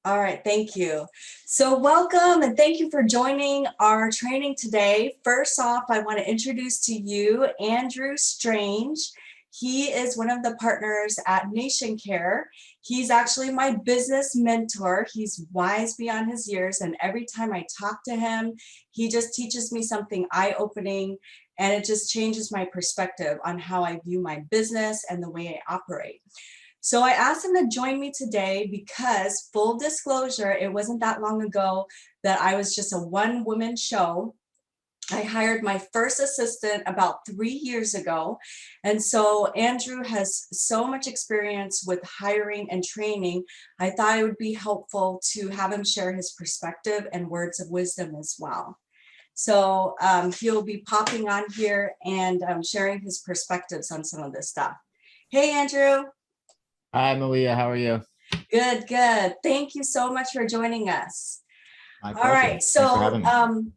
All right, thank you. So welcome and thank you for joining our training today. First off, I want to introduce to you Andrew Strange. He is one of the partners at Nation Care. He's actually my business mentor. He's wise beyond his years, and every time I talk to him, he just teaches me something eye-opening, and it just changes my perspective on how I view my business and the way I operate. So I asked him to join me today because, full disclosure, it wasn't that long ago that I was just a one-woman show. I hired my first assistant about 3 years ago. And so Andrew has so much experience with hiring and training. I thought it would be helpful to have him share his perspective and words of wisdom as well. So he'll be popping on here and sharing his perspectives on some of this stuff. Hey, Andrew. Hi, Malia. How are you? Good, good. Thank you so much for joining us. My All pleasure. right, Thanks for so having me.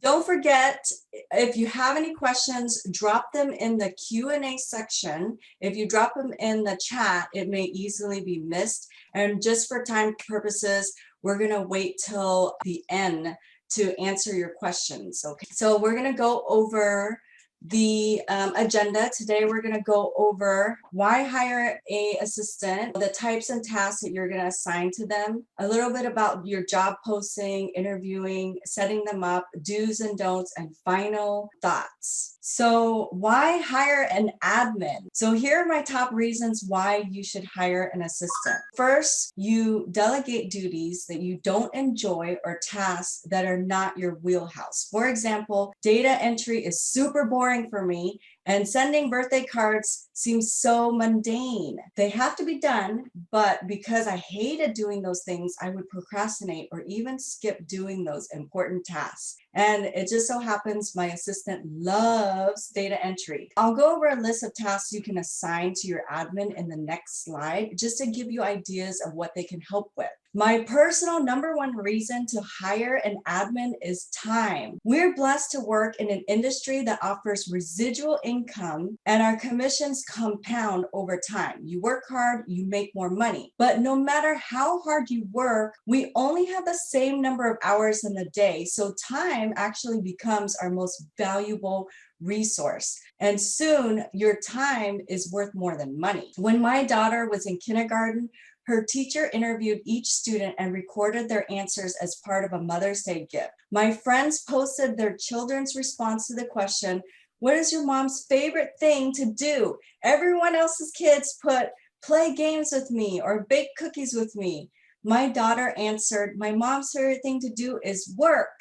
don't forget, if you have any questions, drop them in the Q&A section. If you drop them in the chat, it may easily be missed. And just for time purposes, we're gonna wait till the end to answer your questions, okay? So we're gonna go over the agenda. Today we're going to go over why hire a assistant, the types and tasks that you're going to assign to them, a little bit about your job posting, interviewing, setting them up, do's and don'ts, and final thoughts. So why hire an admin? So here are my top reasons why you should hire an assistant. First, you delegate duties that you don't enjoy or tasks that are not your wheelhouse. For example, data entry is super boring for me, and sending birthday cards seems so mundane. They have to be done, but because I hated doing those things, I would procrastinate or even skip doing those important tasks. And it just so happens my assistant loves data entry. I'll go over a list of tasks you can assign to your admin in the next slide, just to give you ideas of what they can help with. My personal number one reason to hire an admin is time. We're blessed to work in an industry that offers residual income, and our commissions compound over time. You work hard, you make more money. But no matter how hard you work, we only have the same number of hours in the day. So time actually becomes our most valuable resource. And soon your time is worth more than money. When my daughter was in kindergarten, her teacher interviewed each student and recorded their answers as part of a Mother's Day gift. My friends posted their children's response to the question, "What is your mom's favorite thing to do?" Everyone else's kids put, "Play games with me" or "Bake cookies with me." My daughter answered, "My mom's favorite thing to do is work."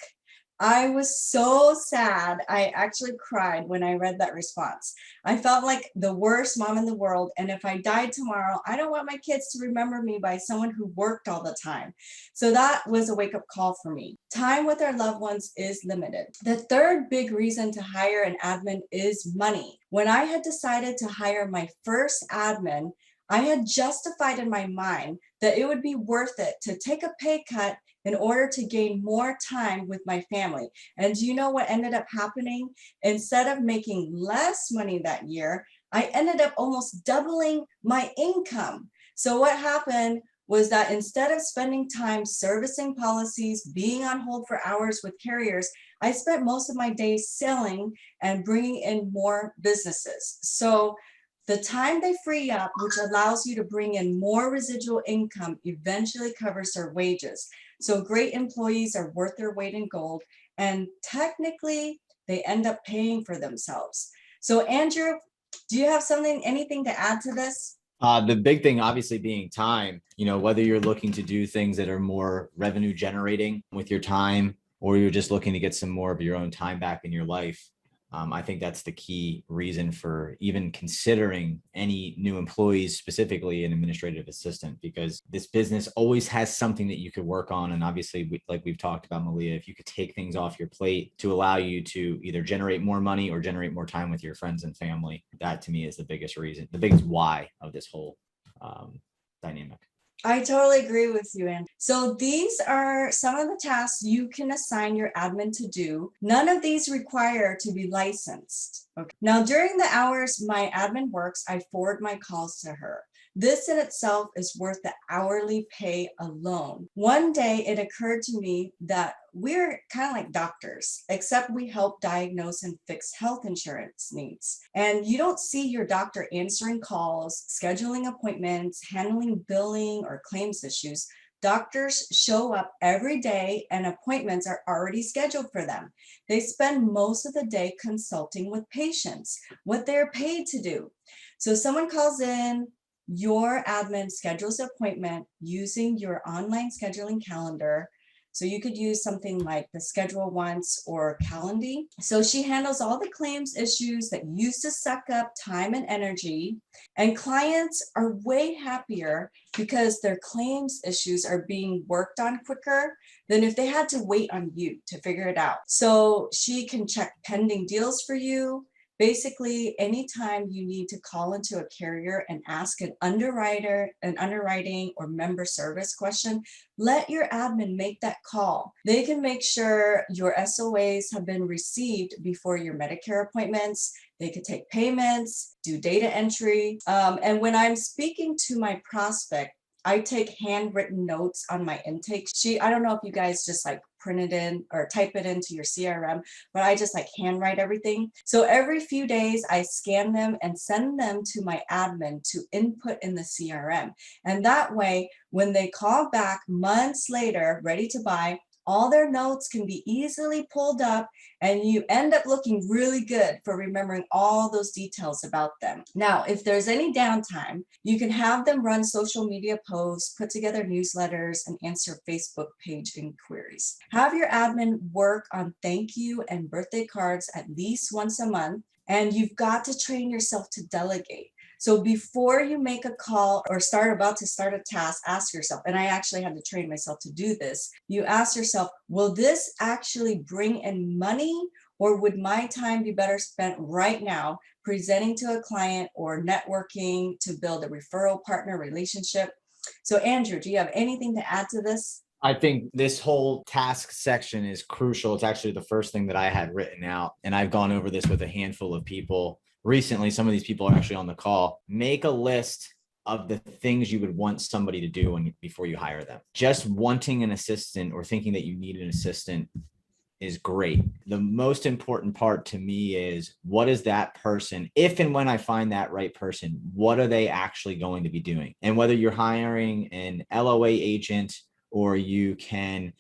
I was so sad. I actually cried when I read that response. I felt like the worst mom in the world. And if I died tomorrow, I don't want my kids to remember me by someone who worked all the time. So that was a wake-up call for me. Time with our loved ones is limited. The third big reason to hire an admin is money. When I had decided to hire my first admin, I had justified in my mind that it would be worth it to take a pay cut in order to gain more time with my family. And do you know what ended up happening? Instead of making less money that year, I ended up almost doubling my income. So what happened was that instead of spending time servicing policies, being on hold for hours with carriers, I spent most of my days selling and bringing in more businesses. So the time they free up, which allows you to bring in more residual income, eventually covers their wages. So great employees are worth their weight in gold, and technically they end up paying for themselves. So Andrew, do you have anything to add to this? The big thing, obviously, being time. Whether you're looking to do things that are more revenue generating with your time, or you're just looking to get some more of your own time back in your life. I think that's the key reason for even considering any new employees, specifically an administrative assistant, because this business always has something that you could work on. And obviously, like we've talked about, Malia, if you could take things off your plate to allow you to either generate more money or generate more time with your friends and family, that to me is the biggest reason, the biggest why of this whole dynamic. I totally agree with you, Ann. So these are some of the tasks you can assign your admin to do. None of these require to be licensed. Okay. Now, during the hours my admin works, I forward my calls to her. This in itself is worth the hourly pay alone. One day it occurred to me that we're kind of like doctors, except we help diagnose and fix health insurance needs. And you don't see your doctor answering calls, scheduling appointments, handling billing or claims issues. Doctors show up every day and appointments are already scheduled for them. They spend most of the day consulting with patients, what they're paid to do. So someone calls in, your admin schedules an appointment using your online scheduling calendar. So you could use something like the Schedule Once or Calendly. So she handles all the claims issues that used to suck up time and energy. And clients are way happier because their claims issues are being worked on quicker than if they had to wait on you to figure it out. So she can check pending deals for you. Basically, anytime you need to call into a carrier and ask an underwriting or member service question, let your admin make that call. They can make sure your SOAs have been received before your Medicare appointments. They could take payments, do data entry. And when I'm speaking to my prospect, I take handwritten notes on my intake sheet. I don't know if you guys just like print it in or type it into your CRM, but I just like handwrite everything. So every few days I scan them and send them to my admin to input in the CRM. And that way, when they call back months later, ready to buy, all their notes can be easily pulled up and you end up looking really good for remembering all those details about them. Now, if there's any downtime, you can have them run social media posts, put together newsletters, and answer Facebook page inquiries. Have your admin work on thank you and birthday cards at least once a month, and you've got to train yourself to delegate. So before you make a call or about to start a task, ask yourself, and I actually had to train myself to do this, you ask yourself, will this actually bring in money, or would my time be better spent right now presenting to a client or networking to build a referral partner relationship? So Andrew, do you have anything to add to this? I think this whole task section is crucial. It's actually the first thing that I had written out, and I've gone over this with a handful of people recently. Some of these people are actually on the call. Make a list of the things you would want somebody to do before you hire them. Just wanting an assistant or thinking that you need an assistant is great. The most important part to me is, what is that person, if and when I find that right person, what are they actually going to be doing? And whether you're hiring an LOA agent or you can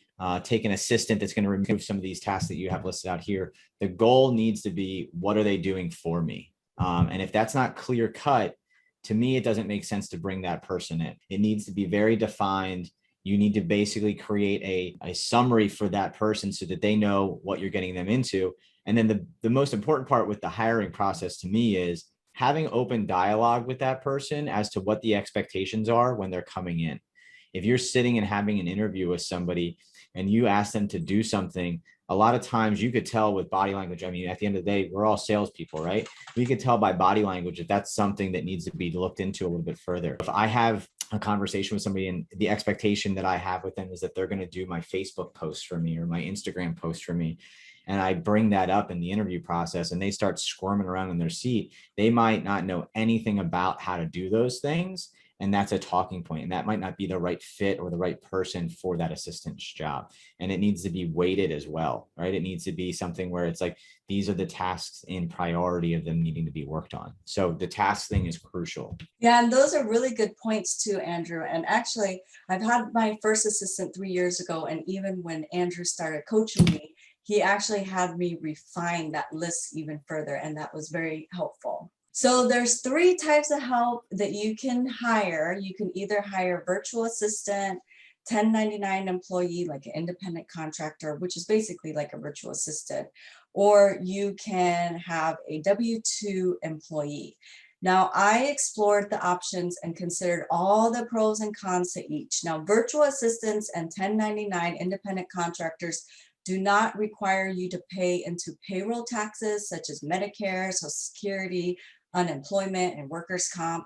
take an assistant that's going to remove some of these tasks that you have listed out here, the goal needs to be, what are they doing for me? And if that's not clear cut, to me, it doesn't make sense to bring that person in. It needs to be very defined. You need to basically create a summary for that person so that they know what you're getting them into. And then the most important part with the hiring process to me is having open dialogue with that person as to what the expectations are when they're coming in. If you're sitting and having an interview with somebody and you ask them to do something, a lot of times you could tell with body language. I mean, at the end of the day, we're all salespeople, right? We could tell by body language if that's something that needs to be looked into a little bit further. If I have a conversation with somebody and the expectation that I have with them is that they're going to do my Facebook post for me or my Instagram post for me, and I bring that up in the interview process and they start squirming around in their seat, they might not know anything about how to do those things. And that's a talking point, and that might not be the right fit or the right person for that assistant's job. And it needs to be weighted as well, right? It needs to be something where it's like, these are the tasks in priority of them needing to be worked on. So the task thing is crucial. Yeah, and those are really good points too, Andrew. And actually, I've had my first assistant 3 years ago, and even when Andrew started coaching me, he actually had me refine that list even further, and that was very helpful. So there's 3 types of help that you can hire. You can either hire virtual assistant, 1099 employee, like an independent contractor, which is basically like a virtual assistant, or you can have a W-2 employee. Now, I explored the options and considered all the pros and cons to each. Now, virtual assistants and 1099 independent contractors do not require you to pay into payroll taxes such as Medicare, Social Security, unemployment, and workers' comp.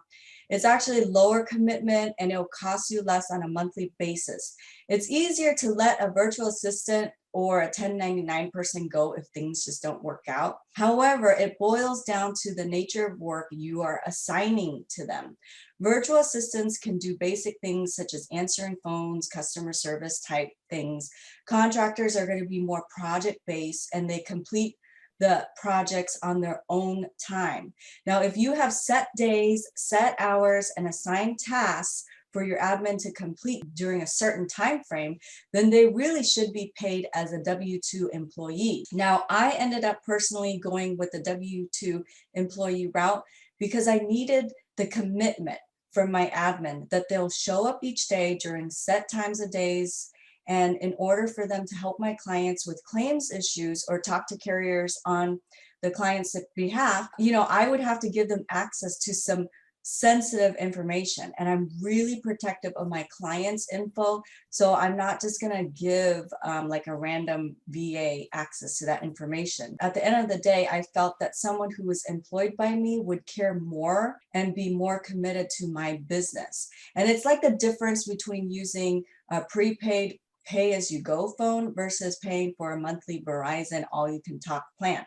It's actually lower commitment and it'll cost you less on a monthly basis. It's easier to let a virtual assistant or a 1099 person go if things just don't work out. However, it boils down to the nature of work you are assigning to them. Virtual assistants can do basic things such as answering phones, customer service type things. Contractors are going to be more project-based and they complete the projects on their own time. Now, if you have set days, set hours, and assigned tasks for your admin to complete during a certain time frame, then they really should be paid as a W-2 employee. Now, I ended up personally going with the W-2 employee route because I needed the commitment from my admin that they'll show up each day during set times of days. And in order for them to help my clients with claims issues or talk to carriers on the client's behalf, I would have to give them access to some sensitive information. And I'm really protective of my clients' info. So I'm not just going to give like a random VA access to that information. At the end of the day, I felt that someone who was employed by me would care more and be more committed to my business. And it's like the difference between using a prepaid pay-as-you-go phone versus paying for a monthly Verizon all-you-can-talk plan.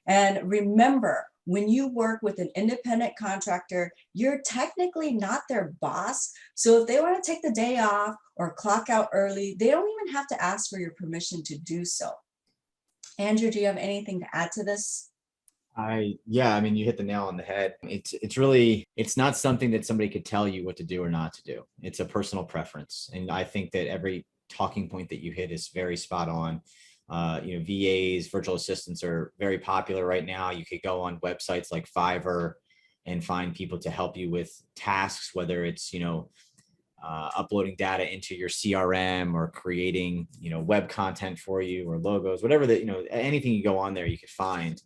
And remember, when you work with an independent contractor, you're technically not their boss. So if they want to take the day off or clock out early, they don't even have to ask for your permission to do so. Andrew, do you have anything to add to this? Yeah, I mean, you hit the nail on the head. It's really, it's not something that somebody could tell you what to do or not to do. It's a personal preference. And I think that every talking point that you hit is very spot on. VAs, virtual assistants are very popular right now. You could go on websites like Fiverr and find people to help you with tasks, whether it's, uploading data into your CRM or creating, web content for you or logos, whatever that, anything you go on there, you could find.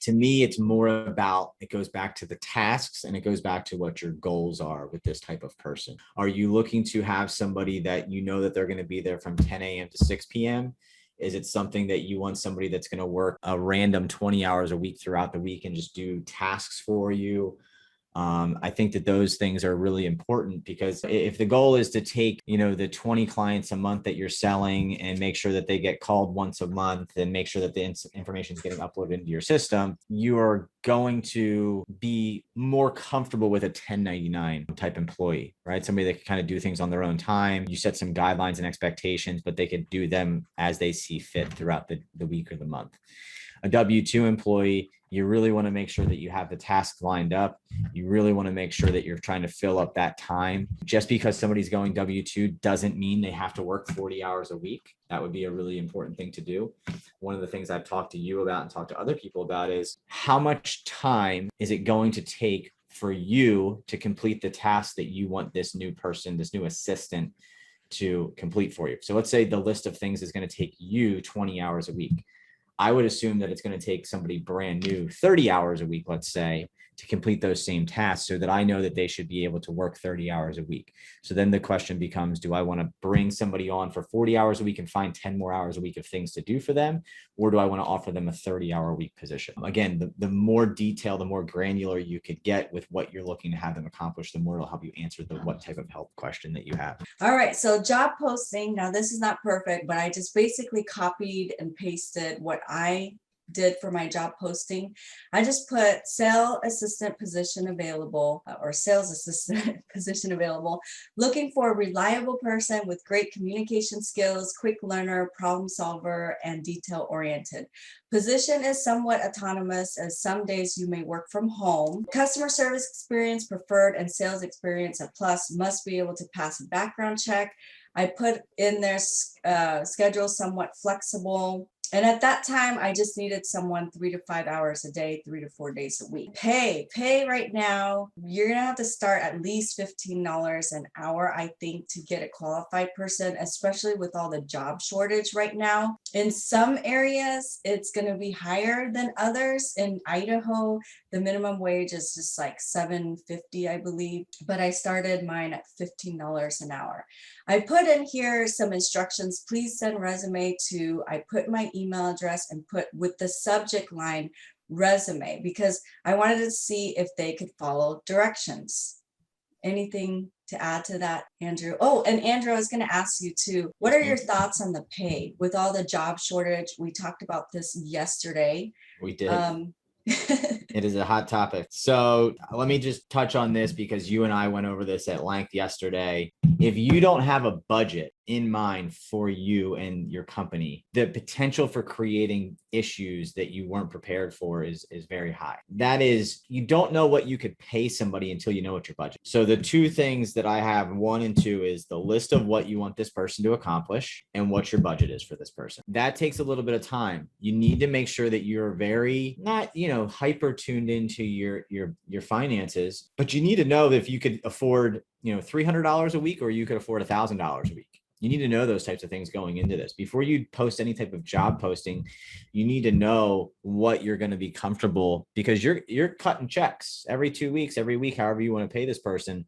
To me, it's more about, it goes back to the tasks and it goes back to what your goals are with this type of person. Are you looking to have somebody that that they're going to be there from 10 a.m. to 6 p.m.? Is it something that you want somebody that's going to work a random 20 hours a week throughout the week and just do tasks for you? I think that those things are really important because if the goal is to take, the 20 clients a month that you're selling and make sure that they get called once a month and make sure that the information is getting uploaded into your system, you are going to be more comfortable with a 1099 type employee, right? Somebody that can kind of do things on their own time. You set some guidelines and expectations, but they could do them as they see fit throughout the week or the month. A W-2 employee, you really want to make sure that you have the tasks lined up. You really want to make sure that you're trying to fill up that time. Just because somebody's going W-2 doesn't mean they have to work 40 hours a week. That would be a really important thing to do. One of the things I've talked to you about and talked to other people about is how much time is it going to take for you to complete the task that you want this new person, this new assistant to complete for you. So let's say the list of things is going to take you 20 hours a week. I would assume that it's going to take somebody brand new 30 hours a week, let's say, to complete those same tasks so that I know that they should be able to work 30 hours a week. So then the question becomes, do I want to bring somebody on for 40 hours a week and find 10 more hours a week of things to do for them? Or do I want to offer them a 30-hour a week position? Again, the more detail, the more granular you could get with what you're looking to have them accomplish, the more it'll help you answer the what type of help question that you have. All right, so job posting. Now, this is not perfect, but I just basically copied and pasted what I did for my job posting. I just put sales assistant position available or sales assistant position available, looking for a reliable person with great communication skills, quick learner, problem solver, and detail oriented. Position is somewhat autonomous as some days you may work from home. Customer service experience preferred and sales experience a plus, must be able to pass a background check. I put in their schedule somewhat flexible. And at that time, I just needed someone 3 to 5 hours a day, 3 to 4 days a week. Pay right now, you're gonna have to start at least $15 an hour, I think, to get a qualified person, especially with all the job shortage right now. In some areas, it's gonna be higher than others. In Idaho, the minimum wage is just like $7.50, I believe, but I started mine at $15 an hour. I put in here some instructions. Please send resume to, I put my email address and put with the subject line resume because I wanted to see if they could follow directions. Anything to add to that, Andrew? Oh, and Andrew, I was going to ask you too, what Yes, are ma'am. your thoughts on the pay with all the job shortage? We talked about this yesterday. We did. Um, It is a hot topic. So let me just touch on this because you and I went over this at length yesterday. If you don't have a budget in mind for you and your company, the potential for creating issues that you weren't prepared for is very high. That is, you don't know what you could pay somebody until you know what your budget. So the two things that I have, 1 and 2, is the list of what you want this person to accomplish and what your budget is for this person. That takes a little bit of time. You need to make sure that you're very not, hyper tuned into your finances, but you need to know that if you could afford, $300 a week or you could afford $1,000 a week. You need to know those types of things going into this. Before you post any type of job posting, you need to know what you're going to be comfortable, because you're cutting checks every 2 weeks, every week, however you want to pay this person.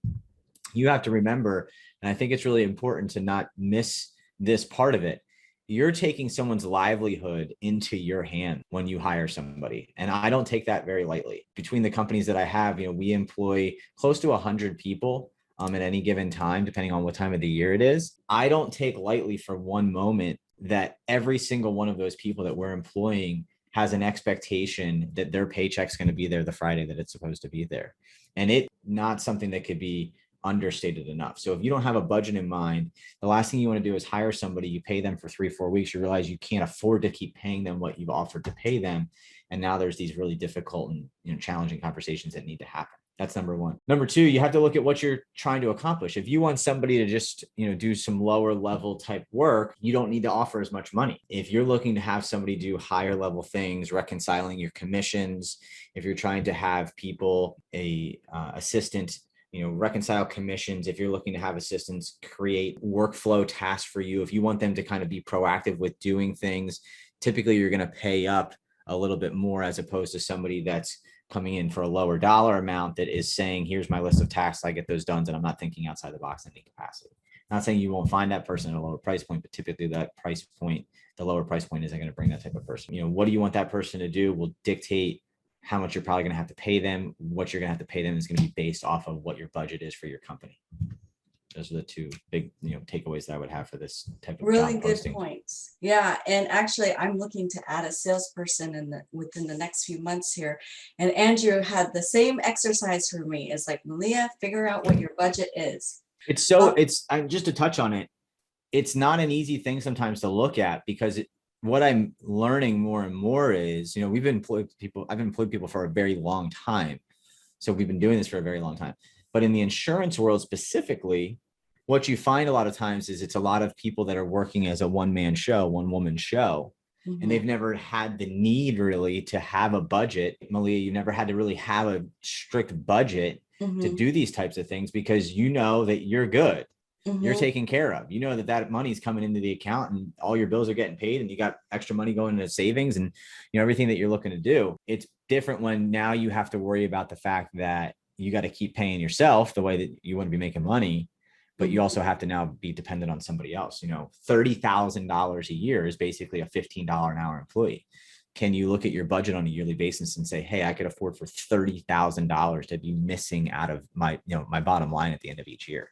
You have to remember, and I think it's really important to not miss this part of it. You're taking someone's livelihood into your hand when you hire somebody. And I don't take that very lightly. Between the companies that I have, we employ close to 100 people at any given time, depending on what time of the year it is. I don't take lightly for one moment that every single one of those people that we're employing has an expectation that their paycheck's going to be there the Friday that it's supposed to be there. And it's not something that could be understated enough. So if you don't have a budget in mind, the last thing you want to do is hire somebody, you pay them for 3-4 weeks, you realize you can't afford to keep paying them what you've offered to pay them. And now there's these really difficult and challenging conversations that need to happen. That's number one. Number two, you have to look at what you're trying to accomplish. If you want somebody to just, do some lower level type work, you don't need to offer as much money. If you're looking to have somebody do higher level things, reconciling your commissions, if you're trying to have people, assistant, reconcile commissions, if you're looking to have assistants create workflow tasks for you, if you want them to kind of be proactive with doing things, typically you're going to pay up a little bit more as opposed to somebody that's coming in for a lower dollar amount that is saying, here's my list of tasks, I get those done, and I'm not thinking outside the box in any capacity. Not saying you won't find that person at a lower price point, but typically that price point, the lower price point, isn't going to bring that type of person. What do you want that person to do will dictate how much you're probably going to have to pay them. What you're going to have to pay them is going to be based off of what your budget is for your company. Those are the two big, takeaways that I would have for this type of really job good posting. points. Yeah, and actually, I'm looking to add a salesperson within the next few months here. And Andrew had the same exercise for me. It's like, Malia, figure out what your budget is. It's just to touch on it. It's not an easy thing sometimes to look at, because what I'm learning more and more is, I've employed people for a very long time. So we've been doing this for a very long time. But in the insurance world specifically, what you find a lot of times is it's a lot of people that are working as a one-man show, one-woman show. Mhm. And they've never had the need really to have a budget. Malia, you never had to really have a strict budget to do these types of things, because you know that you're good. You're taken care of. You know that money's coming into the account and all your bills are getting paid and you got extra money going into savings and everything that you're looking to do. It's different when now you have to worry about the fact that you got to keep paying yourself the way that you want to be making money, but you also have to now be dependent on somebody else. $30,000 a year is basically a $15 an hour employee. Can you look at your budget on a yearly basis and say, hey, I could afford for $30,000 to be missing out of my bottom line at the end of each year?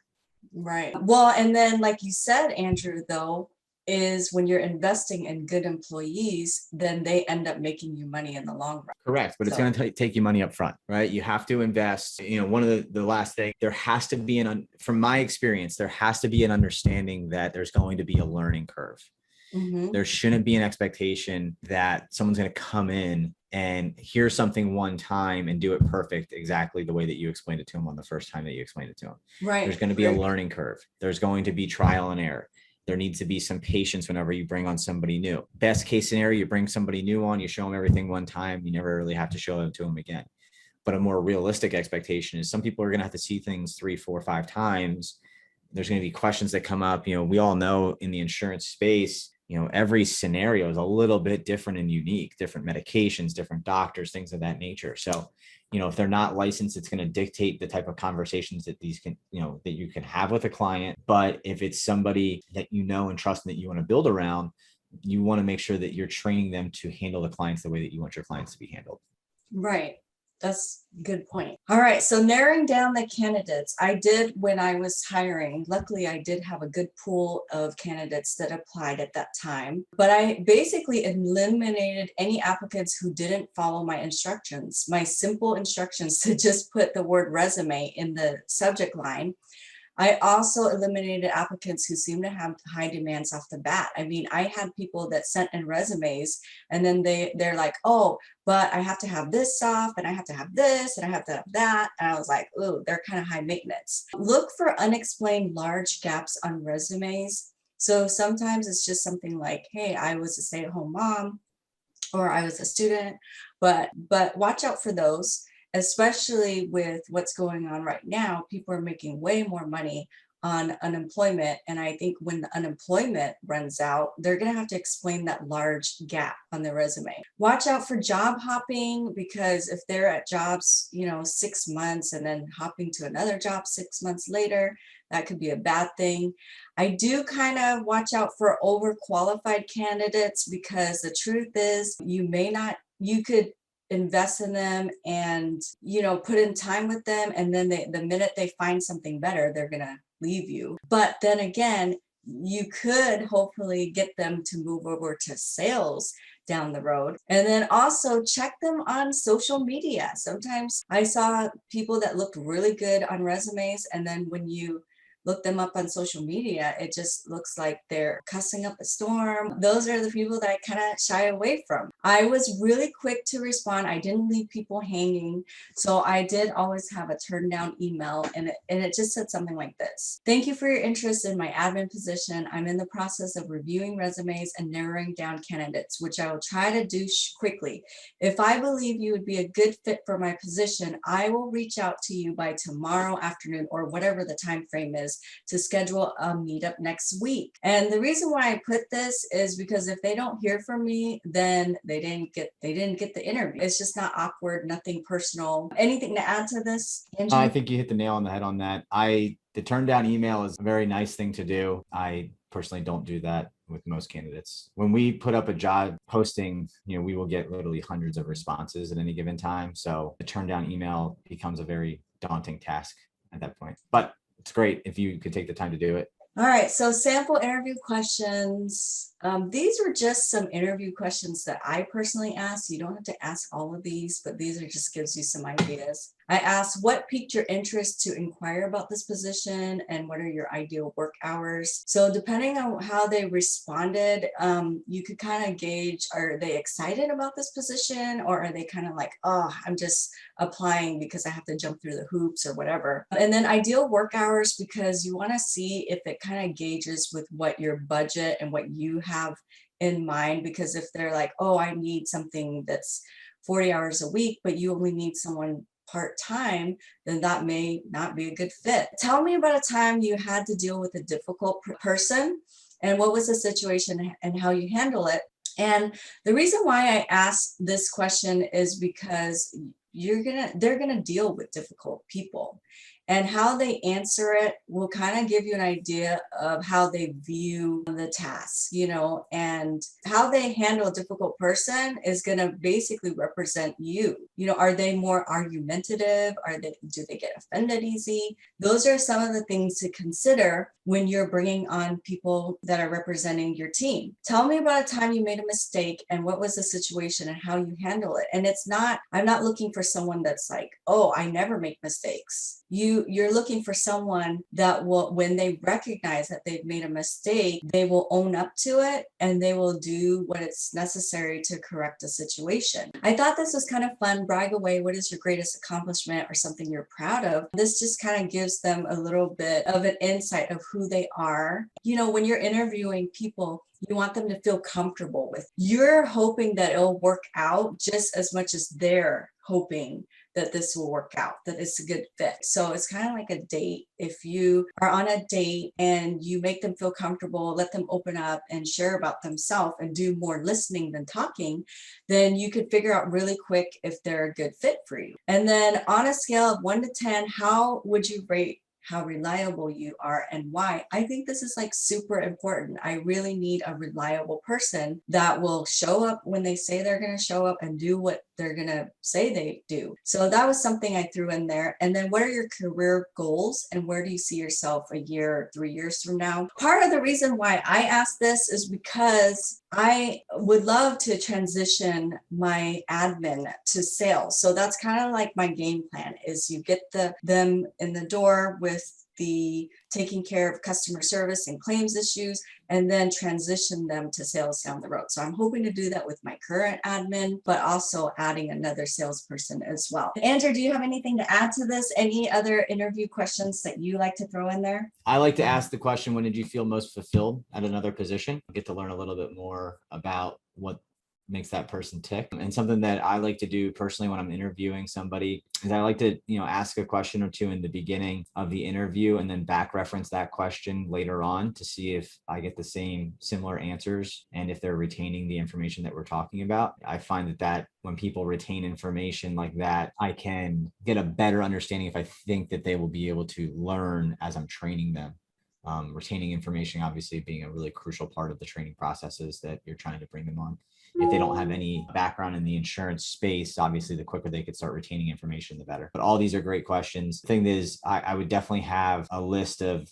Right. Well, and then like you said, Andrew, though, is when you're investing in good employees, then they end up making you money in the long run. Correct. But it's going to take you money up front, right? You have to invest. One of the last thing, there has to be from my experience, there has to be an understanding that there's going to be a learning curve. There shouldn't be an expectation that someone's going to come in and hear something one time and do it perfect, exactly the way that you explained it to them on the first time that you explained it to them. Right. There's going to be a learning curve. There's going to be trial and error. There needs to be some patience whenever you bring on somebody new. Best case scenario, you bring somebody new on, you show them everything one time, you never really have to show it to them again. But a more realistic expectation is some people are going to have to see things 3, 4, 5 times. There's going to be questions that come up. We all know in the insurance space, every scenario is a little bit different and unique, different medications, different doctors, things of that nature. So, if they're not licensed, it's going to dictate the type of conversations that these can, that you can have with a client. But if it's somebody that and trust and that you want to build around, you want to make sure that you're training them to handle the clients the way that you want your clients to be handled. Right. That's a good point. All right, so narrowing down the candidates, I did when I was hiring. Luckily, I did have a good pool of candidates that applied at that time. But I basically eliminated any applicants who didn't follow my instructions, my simple instructions to just put the word resume in the subject line. I also eliminated applicants who seem to have high demands off the bat. I mean, I had people that sent in resumes and then they're like, oh, but I have to have this stuff and I have to have this and I have to have that. And I was like, oh, they're kind of high maintenance. Look for unexplained large gaps on resumes. So sometimes it's just something like, hey, I was a stay-at-home mom or I was a student, but watch out for those, especially with what's going on right now. People are making way more money on unemployment. And I think when the unemployment runs out, they're going to have to explain that large gap on their resume. Watch out for job hopping, because if they're at jobs, 6 months and then hopping to another job 6 months later, that could be a bad thing. I do kind of watch out for overqualified candidates, because the truth is you could invest in them and put in time with them, and then the minute they find something better, they're gonna leave you. But then again, you could hopefully get them to move over to sales down the road. And then also check them on social media. Sometimes I saw people that looked really good on resumes, and then when you look them up on social media, it just looks like they're cussing up a storm. Those are the people that I kind of shy away from. I was really quick to respond. I didn't leave people hanging. So I did always have a turn down email, and it just said something like this: thank you for your interest in my admin position. I'm in the process of reviewing resumes and narrowing down candidates, which I will try to do quickly. If I believe you would be a good fit for my position, I will reach out to you by tomorrow afternoon, or whatever the time frame is, to schedule a meetup next week. And the reason why I put this is because if they don't hear from me, then they didn't get the interview. It's just not awkward, nothing personal. Anything to add to this, Andrew? I think you hit the nail on the head on that. The turn down email is a very nice thing to do. I personally don't do that with most candidates. When we put up a job posting, we will get literally hundreds of responses at any given time. So the turn down email becomes a very daunting task at that point. But it's great if you could take the time to do it. All right, so sample interview questions. These were just some interview questions that I personally asked. You don't have to ask all of these, but these are just gives you some ideas. I asked, what piqued your interest to inquire about this position, and what are your ideal work hours? So depending on how they responded, you could kind of gauge, are they excited about this position, or are they kind of like, oh, I'm just applying because I have to jump through the hoops or whatever. And then ideal work hours, because you want to see if it kind of gauges with what your budget and what you have in mind. Because if they're like, oh, I need something that's 40 hours a week, but you only need someone part-time, then that may not be a good fit. Tell me about a time you had to deal with a difficult person, and what was the situation and how you handle it. And the reason why I asked this question is because they're gonna deal with difficult people, and how they answer it will kind of give you an idea of how they view the task, and how they handle a difficult person is going to basically represent you. Are they more argumentative? Do they get offended easy? Those are some of the things to consider when you're bringing on people that are representing your team. Tell me about a time you made a mistake, and what was the situation and how you handle it. And I'm not looking for someone that's like, oh, I never make mistakes. You're looking for someone that will, when they recognize that they've made a mistake, they will own up to it, and they will do what is necessary to correct the situation. I thought this was kind of fun. Brag away. What is your greatest accomplishment, or something you're proud of? This just kind of gives them a little bit of an insight of who they are. When you're interviewing people, you want them to feel comfortable with. You're hoping that it'll work out just as much as they're hoping that this will work out, that it's a good fit. So it's kind of like a date. If you are on a date and you make them feel comfortable, let them open up and share about themselves and do more listening than talking, then you could figure out really quick if they're a good fit for you. And then on a scale of 1 to 10, how would you rate how reliable you are, and why? I think this is like super important. I really need a reliable person that will show up when they say they're going to show up and do what they're going to say they do. So that was something I threw in there. And then what are your career goals and where do you see yourself a year or 3 years from now? Part of the reason why I asked this is because I would love to transition my admin to sales. So that's kind of like my game plan is you get them in the door with the taking care of customer service and claims issues, and then transition them to sales down the road. So I'm hoping to do that with my current admin, but also adding another salesperson as well. Andrew, do you have anything to add to this? Any other interview questions that you like to throw in there? I like to ask the question, when did you feel most fulfilled at another position? Get to learn a little bit more about what makes that person tick. And something that I like to do personally when I'm interviewing somebody is I like to, ask a question or two in the beginning of the interview and then back reference that question later on to see if I get the same similar answers and if they're retaining the information that we're talking about. I find that when people retain information like that, I can get a better understanding if I think that they will be able to learn as I'm training them. Retaining information obviously being a really crucial part of the training processes that you're trying to bring them on. If they don't have any background in the insurance space, obviously the quicker they could start retaining information, the better. But all these are great questions. The thing is, I would definitely have a list of,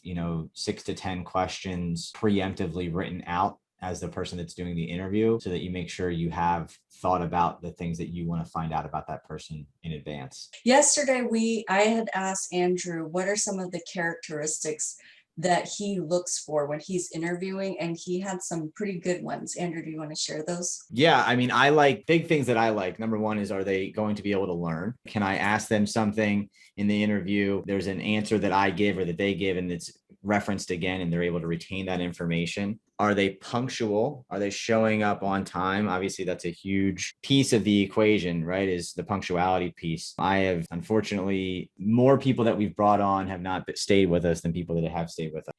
6 to 10 questions preemptively written out as the person that's doing the interview so that you make sure you have thought about the things that you want to find out about that person in advance. Yesterday, I had asked Andrew, what are some of the characteristics that he looks for when he's interviewing, and he had some pretty good ones. Andrew, do you want to share those? Yeah, I mean, I like big things that I like. Number one is, are they going to be able to learn? Can I ask them something in the interview? There's an answer that I give or that they give, and it's referenced again, and they're able to retain that information. Are they punctual? Are they showing up on time? Obviously, that's a huge piece of the equation, right? Is the punctuality piece. I have, unfortunately, more people that we've brought on have not stayed with us than people that have stayed with us.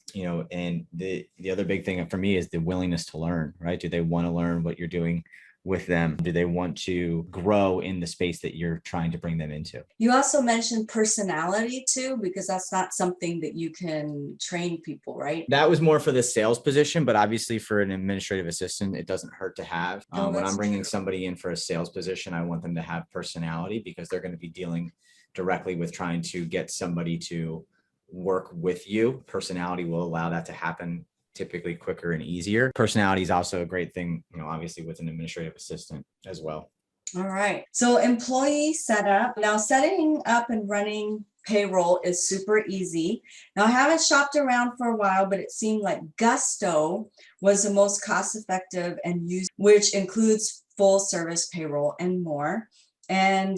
And the other big thing for me is the willingness to learn, right? Do they want to learn what you're doing with them? Do they want to grow in the space that you're trying to bring them into? You also mentioned personality too, because that's not something that you can train people, right? That was more for the sales position, but obviously for an administrative assistant, it doesn't hurt to have. When I'm bringing somebody in for a sales position, I want them to have personality because they're going to be dealing directly with trying to get somebody to work with you. Personality will allow that to happen typically quicker and easier. Personality is also a great thing, obviously with an administrative assistant as well. All right. So employee setup. Now setting up and running payroll is super easy. Now I haven't shopped around for a while, but it seemed like Gusto was the most cost effective and used, which includes full service payroll and more. And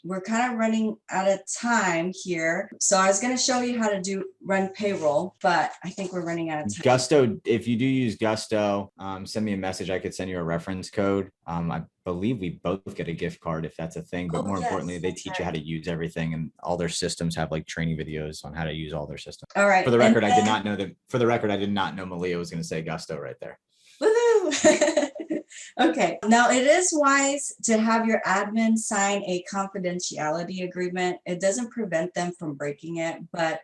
we're kind of running out of time here. So I was going to show you how to run payroll, but I think we're running out of time. Gusto, if you do use Gusto, send me a message. I could send you a reference code. I believe we both get a gift card if that's a thing, but more importantly, they teach you how to use everything, and all their systems have like training videos on how to use all their systems. All right. For the record, I did not know Malia was going to say Gusto right there. Woohoo! Okay, now it is wise to have your admin sign a confidentiality agreement. It doesn't prevent them from breaking it, but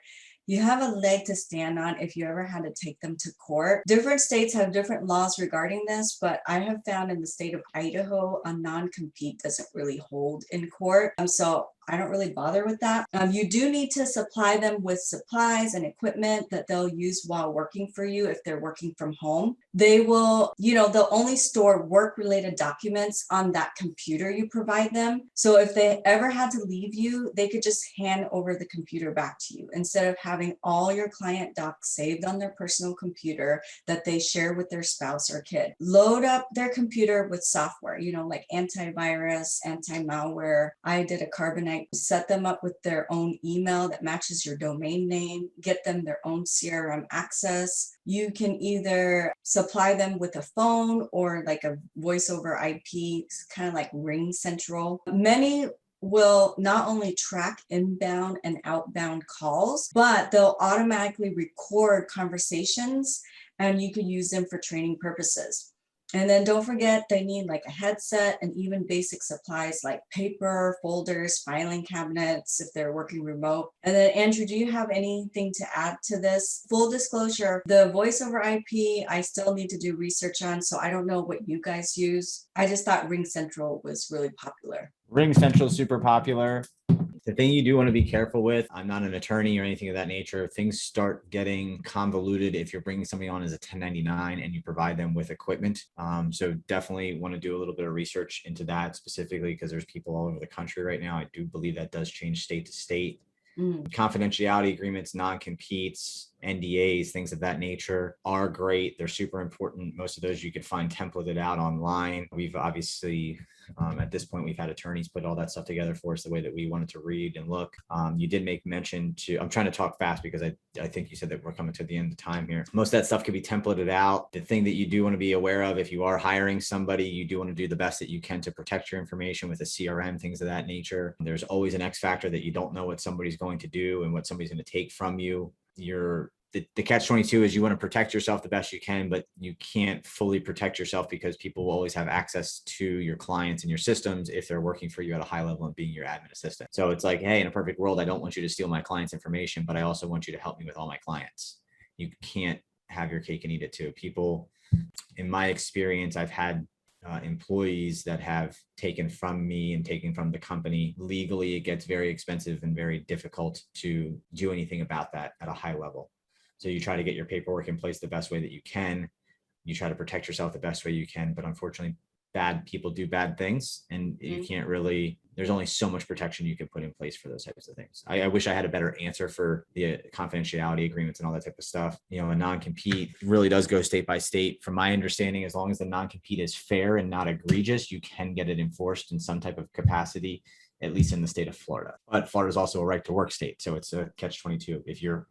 you have a leg to stand on if you ever had to take them to court. Different states have different laws regarding this, but I have found in the state of Idaho, a non-compete doesn't really hold in court. So I don't really bother with that. You do need to supply them with supplies and equipment that they'll use while working for you if they're working from home. They will, they'll only store work-related documents on that computer you provide them. So if they ever had to leave you, they could just hand over the computer back to you instead of having all your client docs saved on their personal computer that they share with their spouse or kid. Load up their computer with software, like antivirus, anti-malware. I did a Carbonite. Set them up with their own email that matches your domain name, get them their own CRM access. You can either supply them with a phone or like a voice over IP, kind of like Ring Central. Many will not only track inbound and outbound calls, but they'll automatically record conversations and you can use them for training purposes. And then don't forget, they need like a headset and even basic supplies like paper, folders, filing cabinets if they're working remote. And then Andrew, do you have anything to add to this? Full disclosure, the voice over IP, I still need to do research on, so I don't know what you guys use. I just thought RingCentral was really popular. RingCentral is super popular. The thing you do want to be careful with, I'm not an attorney or anything of that nature. Things start getting convoluted if you're bringing somebody on as a 1099 and you provide them with equipment. So definitely want to do a little bit of research into that specifically because there's people all over the country right now. I do believe that does change state to state. Confidentiality agreements, non-competes, NDAs, things of that nature are great. They're super important. Most of those you can find templated out online. We've obviously, at this point, we've had attorneys put all that stuff together for us the way that we wanted to read and look. You did make mention to, I'm trying to talk fast because I think you said that we're coming to the end of time here. Most of that stuff can be templated out. The thing that you do want to be aware of, if you are hiring somebody, you do want to do the best that you can to protect your information with a CRM, things of that nature. There's always an X factor that you don't know what somebody's going to do and what somebody's going to take from you. The catch-22 is you want to protect yourself the best you can, but you can't fully protect yourself because people will always have access to your clients and your systems if they're working for you at a high level and being your admin assistant. So it's like, hey, in a perfect world, I don't want you to steal my client's information, but I also want you to help me with all my clients. You can't have your cake and eat it too. People, in my experience, I've had employees that have taken from me and taken from the company. Legally, it gets very expensive and very difficult to do anything about that at a high level. So you try to get your paperwork in place the best way that you can. You try to protect yourself the best way you can, but unfortunately, bad people do bad things, and you can't really, there's only so much protection you can put in place for those types of things. I wish I had a better answer for the confidentiality agreements and all that type of stuff. You know, a non-compete really does go state by state. From my understanding, as long as the non-compete is fair and not egregious, you can get it enforced in some type of capacity, at least in the state of Florida. But Florida is also a right to work state, so it's a catch-22. If you're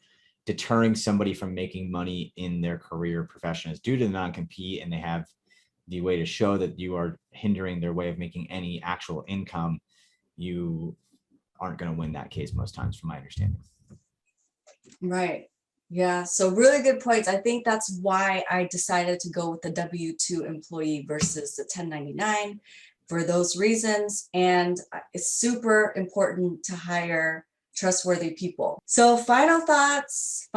deterring somebody from making money in their career profession is due to the non-compete and they have the way to show that you are hindering their way of making any actual income, you aren't going to win that case most times, from my understanding. Right. Yeah. So really good points. I think that's why I decided to go with the W-2 employee versus the 1099 for those reasons. And it's super important to hire trustworthy people. So final thoughts.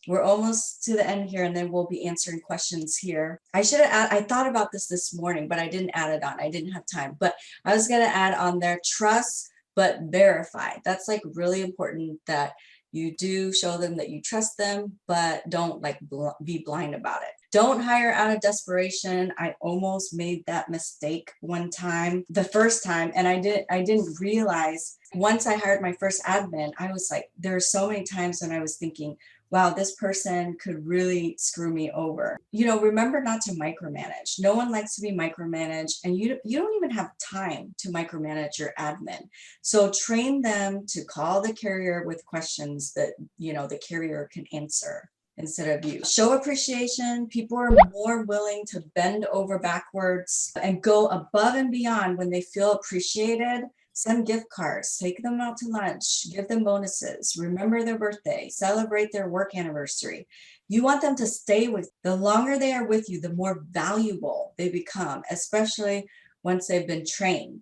We're almost to the end here, and then we'll be answering questions here. I thought about this morning, but I didn't add it on. I didn't have time, but I was going to add on there, trust, but verify. That's like really important, that you do show them that you trust them, but don't like be blind about it. Don't hire out of desperation. I almost made that mistake one time, the first time, and I didn't realize once I hired my first admin, I was like, there are so many times when I was thinking, wow, this person could really screw me over. You know, remember not to micromanage. No one likes to be micromanaged, and you don't even have time to micromanage your admin. So train them to call the carrier with questions that, you know, the carrier can answer instead of you. Show appreciation. People are more willing to bend over backwards and go above and beyond when they feel appreciated. Send gift cards, take them out to lunch, give them bonuses, remember their birthday, celebrate their work anniversary. You want them to stay with, the longer they are with you, the more valuable they become, especially once they've been trained.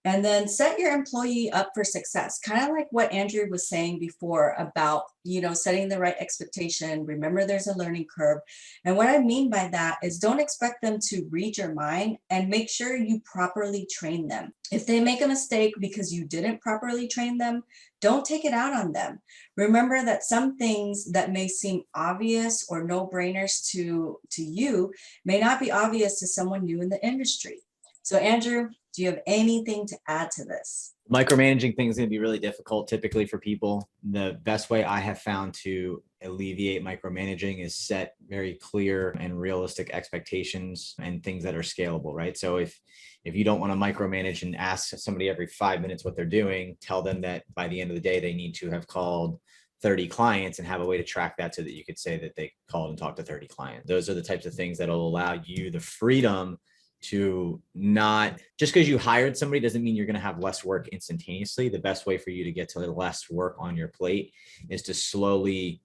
And then set your employee up for success, kind of like what Andrew was saying before about, you know, setting the right expectation. Remember, there's a learning curve. And what I mean by that is don't expect them to read your mind, and make sure you properly train them. If they make a mistake because you didn't properly train them, don't take it out on them. Remember that some things that may seem obvious or no-brainers to you may not be obvious to someone new in the industry. So Andrew, do you have anything to add to this? Micromanaging things is going to be really difficult typically for people. The best way I have found to alleviate micromanaging is set very clear and realistic expectations and things that are scalable, right? So if you don't want to micromanage and ask somebody every 5 minutes what they're doing, tell them that by the end of the day, they need to have called 30 clients and have a way to track that so that you could say that they called and talked to 30 clients. Those are the types of things that will allow you the freedom to not, just because you hired somebody doesn't mean you're going to have less work instantaneously. The best way for you to get to less work on your plate is to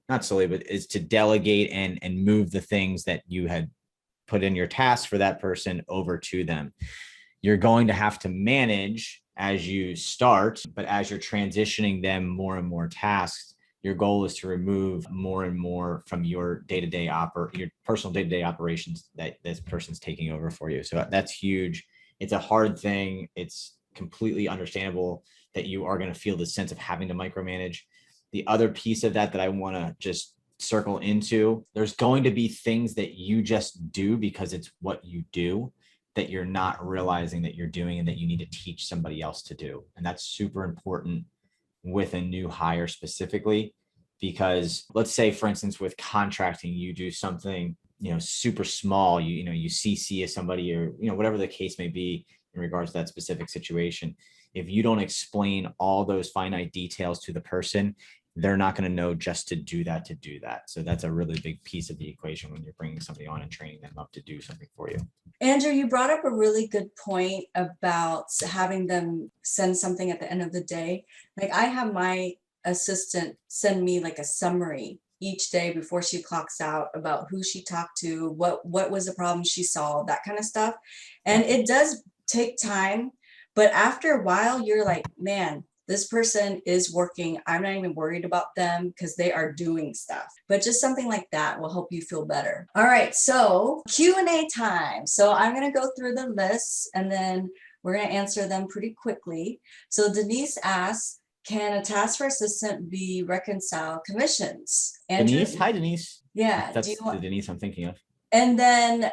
not slowly, but is to delegate and move the things that you had put in your tasks for that person over to them. You're going to have to manage as you start, but as you're transitioning them more and more tasks, your goal is to remove more and more from your day-to-day your personal day-to-day operations that this person's taking over for you. So that's huge. It's a hard thing. It's completely understandable that you are going to feel the sense of having to micromanage. The other piece of that I want to just circle into, there's going to be things that you just do because it's what you do that you're not realizing that you're doing and that you need to teach somebody else to do. And that's super important with a new hire specifically, because let's say, for instance, with contracting, you do something, super small, you CC as somebody, or, whatever the case may be in regards to that specific situation. If you don't explain all those finite details to the person, they're not going to know just to do that. So that's a really big piece of the equation when you're bringing somebody on and training them up to do something for you. Andrew, you brought up a really good point about having them send something at the end of the day. Like, I have my assistant send me like a summary each day before she clocks out about who she talked to, what was the problem she solved, that kind of stuff. And it does take time, but after a while, you're like, man, this person is working. I'm not even worried about them because they are doing stuff. But just something like that will help you feel better. All right, so Q&A time. So I'm going to go through the lists and then we're going to answer them pretty quickly. So Denise asks, can a task for assistant be reconcile commissions? Andrew? Denise? Hi, Denise. Yeah. That's the Denise I'm thinking of. And then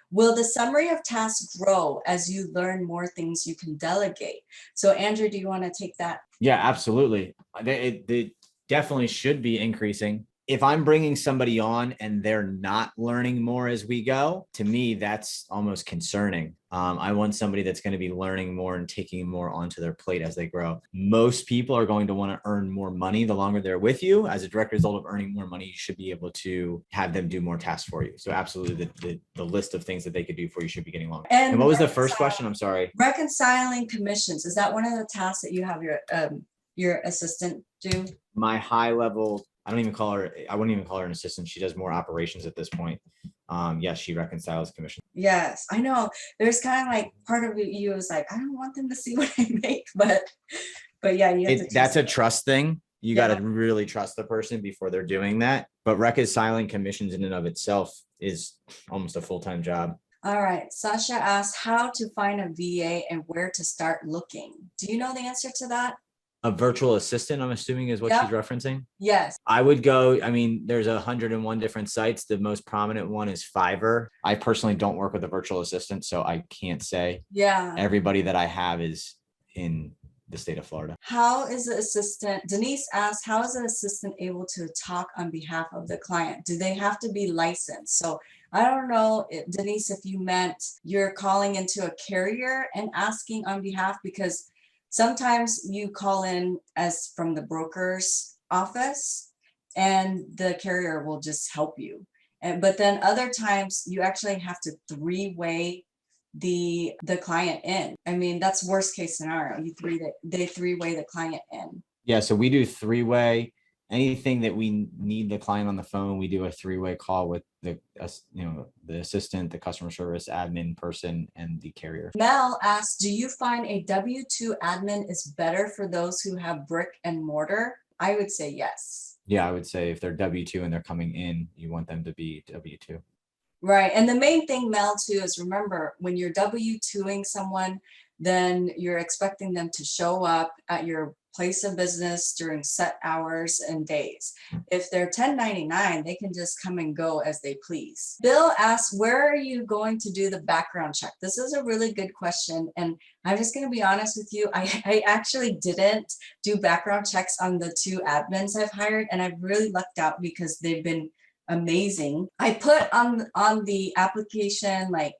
will the summary of tasks grow as you learn more things you can delegate? So Andrew, do you want to take that? Yeah, absolutely. They definitely should be increasing. If I'm bringing somebody on and they're not learning more as we go, to me, that's almost concerning. I want somebody that's going to be learning more and taking more onto their plate as they grow. Most people are going to want to earn more money the longer they're with you. As a direct result of earning more money, you should be able to have them do more tasks for you. So absolutely, the list of things that they could do for you should be getting longer. And what was the first question? I'm sorry. Reconciling commissions. Is that one of the tasks that you have your assistant do? My high level, I wouldn't even call her an assistant. She does more operations at this point. Yes, she reconciles commission. Yes, I know. There's kind of like part of you is like, I don't want them to see what I make, but yeah, you have to. That's a trust thing. You got to really trust the person before they're doing that. But reconciling commissions in and of itself is almost a full-time job. All right. Sasha asked how to find a VA and where to start looking. Do you know the answer to that? A virtual assistant, I'm assuming, is what she's referencing. Yes. I would go, there's 101 different sites. The most prominent one is Fiverr. I personally don't work with a virtual assistant, so I can't say. Yeah. Everybody that I have is in the state of Florida. How is the assistant, Denise asked, how is an assistant able to talk on behalf of the client? Do they have to be licensed? So I don't know, Denise, if you meant you're calling into a carrier and asking on behalf, because sometimes you call in as from the broker's office and the carrier will just help you. But then other times you actually have to three-way the client in. That's worst case scenario. They three-way the client in. Yeah, so we do three-way. Anything that we need the client on the phone, we do a three-way call with the assistant, the customer service admin person, and the carrier. Mel asks, do you find a W-2 admin is better for those who have brick and mortar? I would say yes. Yeah, I would say if they're W-2 and they're coming in, you want them to be W-2. Right. And the main thing, Mel, too, is remember, when you're W-2ing someone, then you're expecting them to show up at your place of business during set hours and days. If they're 1099, they can just come and go as they please. Bill asks, where are you going to do the background check? This is a really good question. And I'm just going to be honest with you. I actually didn't do background checks on the 2 admins I've hired, and I've really lucked out because they've been amazing. I put on the application, like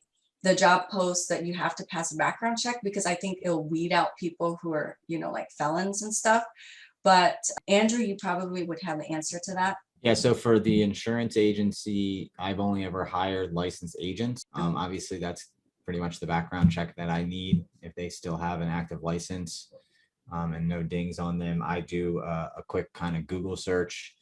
the job post, that you have to pass a background check because I think it'll weed out people who are, like felons and stuff. But Andrew, you probably would have the answer to that. Yeah, so for the insurance agency, I've only ever hired licensed agents. Obviously, that's pretty much the background check that I need if they still have an active license and no dings on them. I do a quick kind of Google search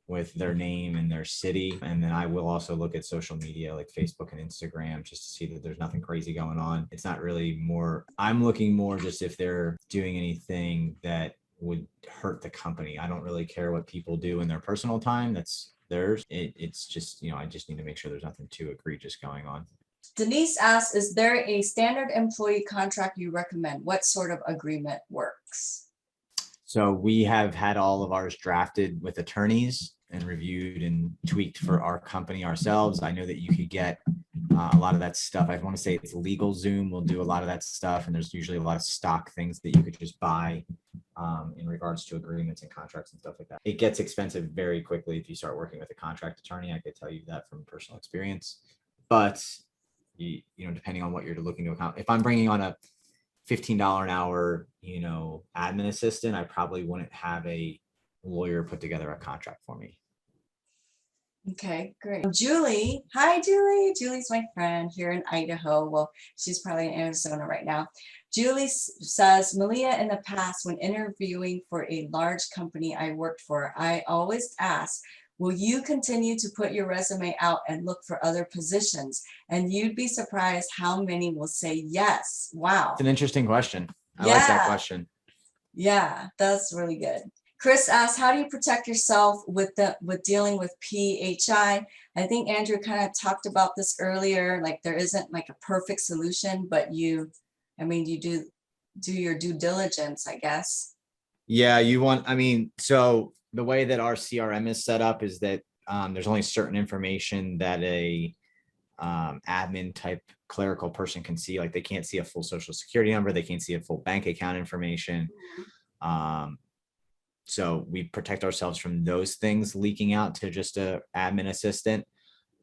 with their name and their city. And then I will also look at social media like Facebook and Instagram just to see that there's nothing crazy going on. It's not really more, I'm looking more just if they're doing anything that would hurt the company. I don't really care what people do in their personal time. That's theirs. It's just, I just need to make sure there's nothing too egregious going on. Denise asks, is there a standard employee contract you recommend? What sort of agreement works? So we have had all of ours drafted with attorneys and reviewed and tweaked for our company ourselves. I know that you could get a lot of that stuff. I want to say it's LegalZoom will do a lot of that stuff. And there's usually a lot of stock things that you could just buy in regards to agreements and contracts and stuff like that. It gets expensive very quickly if you start working with a contract attorney. I could tell you that from personal experience. But depending on what you're looking to account, if I'm bringing on a $15 an hour, admin assistant, I probably wouldn't have a lawyer put together a contract for me. Okay, great. Julie, hi Julie. Julie's my friend here in Idaho. Well, she's probably in Arizona right now. Julie says, Malia, in the past, when interviewing for a large company I worked for, I always ask, will you continue to put your resume out and look for other positions? And you'd be surprised how many will say yes. Wow. It's an interesting question. I like that question. Yeah, that's really good. Chris asks, how do you protect yourself with dealing with PHI? I think Andrew kind of talked about this earlier. Like there isn't like a perfect solution, but you do your due diligence, I guess. Yeah, so the way that our CRM is set up is that there's only certain information that a admin type clerical person can see. Like they can't see a full social security number. They can't see a full bank account information. So we protect ourselves from those things leaking out to just a admin assistant.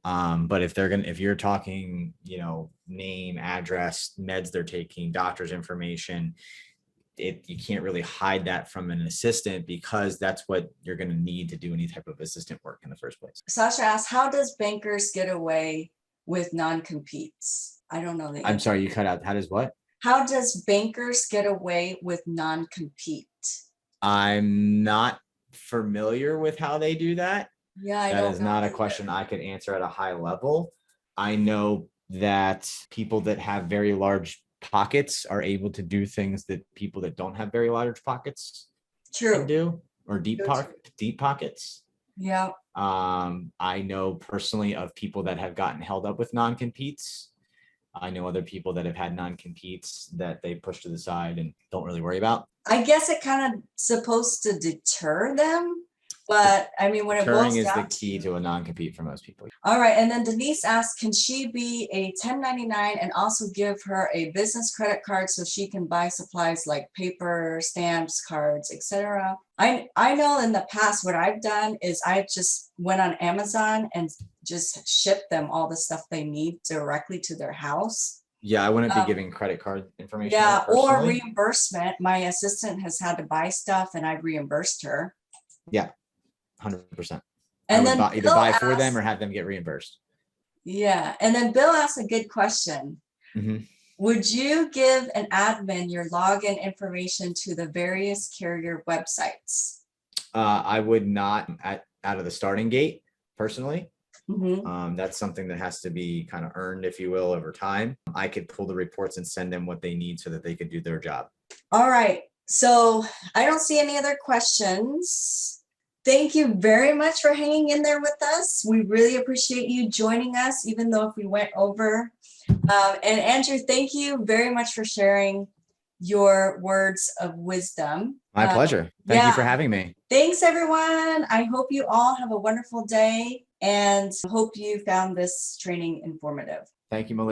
But if you're talking, name, address, meds they're taking, doctor's information, you can't really hide that from an assistant because that's what you're going to need to do any type of assistant work in the first place. Sasha asks, how does bankers get away with non-competes? I don't know. I'm sorry, you cut out. How does what? How does bankers get away with non-compete? I'm not familiar with how they do that. Yeah, that is not a question I could answer at a high level. I know that people that have very large pockets are able to do things that people that don't have very large pockets can do, or deep pockets. Yeah. I know personally of people that have gotten held up with non-competes. I know other people that have had non-competes that they push to the side and don't really worry about. I guess it kind of supposed to deter them, but when it boils is down the key to a non-compete for most people. All right, and then Denise asks, can she be a 1099 and also give her a business credit card so she can buy supplies like paper, stamps, cards, etc.? I know in the past what I've done is I just went on Amazon and just shipped them all the stuff they need directly to their house. Yeah, I wouldn't be giving credit card information. Yeah, or reimbursement. My assistant has had to buy stuff and I reimbursed her. Yeah, 100%. And then either buy for them or have them get reimbursed. Yeah, and then Bill asked a good question. Mm-hmm. Would you give an admin your login information to the various carrier websites? I would not out of the starting gate, personally. Mm-hmm. That's something that has to be kind of earned, if you will, over time. I could pull the reports and send them what they need so that they could do their job. All right. So I don't see any other questions. Thank you very much for hanging in there with us. We really appreciate you joining us, even though if we went over. And Andrew, thank you very much for sharing your words of wisdom. My pleasure. Thank you for having me. Thanks, everyone. I hope you all have a wonderful day and hope you found this training informative. Thank you, Malia.